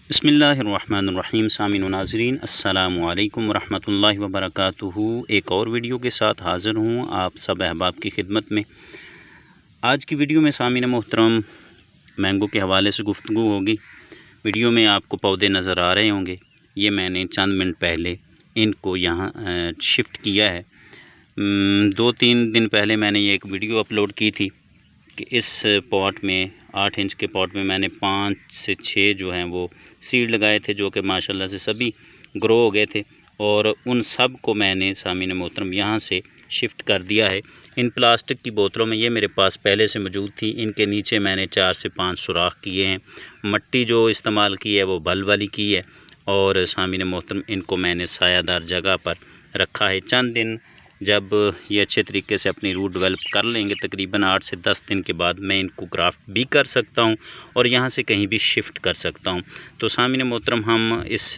बिस्मिल्लाहिर्रहमानिर्रहीम। सामीन व नाज़रीन अस्सलामु अलैकुम वरहमतुल्लाहि वबरकातुहू। एक और वीडियो के साथ हाज़िर हूँ आप सब अहबाब की खिदमत में। आज की वीडियो में सामीन मोहतरम मैंगो के हवाले से गुफ्तगू होगी। वीडियो में आपको पौधे नज़र आ रहे होंगे। ये मैंने चंद मिनट पहले इनको यहाँ शिफ्ट किया है। 2-3 दिन पहले मैंने ये एक वीडियो अपलोड की थी कि इस पॉट में 8 इंच के पॉट में मैंने 5 से 6 जो हैं वो सीड लगाए थे, जो कि माशाल्लाह से सभी ग्रो हो गए थे और उन सब को मैंने सामीन मोहतरम यहाँ से शिफ्ट कर दिया है। इन प्लास्टिक की बोतलों में ये मेरे पास पहले से मौजूद थी। इनके नीचे मैंने 4 से 5 सुराख किए हैं। मट्टी जो इस्तेमाल की है वो बल वाली की है और सामीन मोहतरम इनको मैंने सायादार जगह पर रखा है। चंद दिन जब ये अच्छे तरीके से अपनी रूट डेवलप कर लेंगे, तकरीबन 8 से 10 दिन के बाद मैं इनको ग्राफ्ट भी कर सकता हूँ और यहाँ से कहीं भी शिफ्ट कर सकता हूँ। तो सामीन मोहतरम हम इस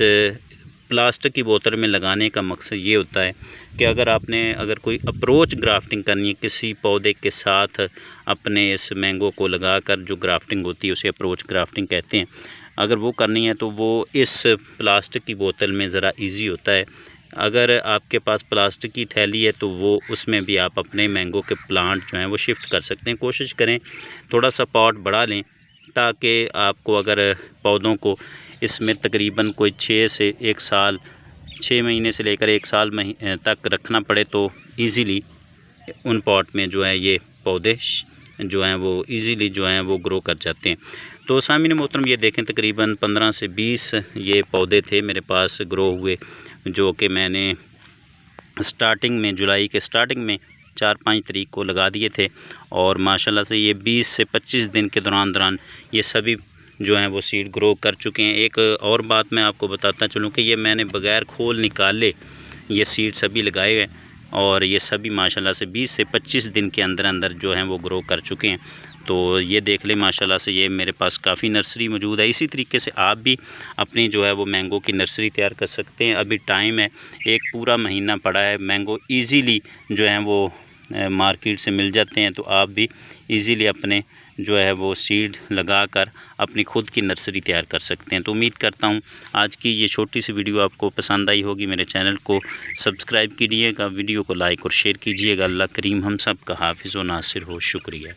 प्लास्टिक की बोतल में लगाने का मकसद ये होता है कि अगर कोई अप्रोच ग्राफ्टिंग करनी है किसी पौधे के साथ, अपने इस मैंगो को लगाकर जो ग्राफ्टिंग होती है उसे अप्रोच ग्राफ्टिंग कहते हैं, अगर वो करनी है तो वो इस प्लास्टिक की बोतल में ज़रा इजी होता है। अगर आपके पास प्लास्टिक की थैली है तो वो उसमें भी आप अपने मैंगो के प्लांट जो हैं वो शिफ्ट कर सकते हैं। कोशिश करें थोड़ा सा पॉट बढ़ा लें ताकि आपको अगर पौधों को इसमें तकरीबन कोई 6 महीने से लेकर 1 साल तक रखना पड़े तो इजीली उन पॉट में जो है ये पौधे जो हैं वो इजीली जो हैं वो ग्रो कर जाते हैं। तो सामीन मोहतरम ये देखें, तकरीबन 15 से 20 ये पौधे थे मेरे पास ग्रो हुए, जो कि मैंने स्टार्टिंग में जुलाई के स्टार्टिंग में 4-5 तारीख को लगा दिए थे और माशाल्लाह से ये 20 से 25 दिन के दौरान ये सभी जो हैं वो सीड ग्रो कर चुके हैं। एक और बात मैं आपको बताता चलूँ कि ये मैंने बग़ैर खोल निकाले ये सीड सभी लगाए हैं और ये सभी माशाल्लाह से 20 से 25 दिन के अंदर जो हैं वो ग्रो कर चुके हैं। तो ये देख लें माशाल्लाह से ये मेरे पास काफ़ी नर्सरी मौजूद है। इसी तरीके से आप भी अपनी जो है वो मैंगो की नर्सरी तैयार कर सकते हैं। अभी टाइम है, एक पूरा महीना पड़ा है। मैंगो इजीली जो है वो मार्केट से मिल जाते हैं, तो आप भी इजीली अपने जो है वो सीड लगाकर अपनी खुद की नर्सरी तैयार कर सकते हैं। तो उम्मीद करता हूँ आज की ये छोटी सी वीडियो आपको पसंद आई होगी। मेरे चैनल को सब्सक्राइब कीजिएगा, वीडियो को लाइक और शेयर कीजिएगा। अल्लाह करीम हम सब का हाफिज़ व नासिर हो। शुक्रिया।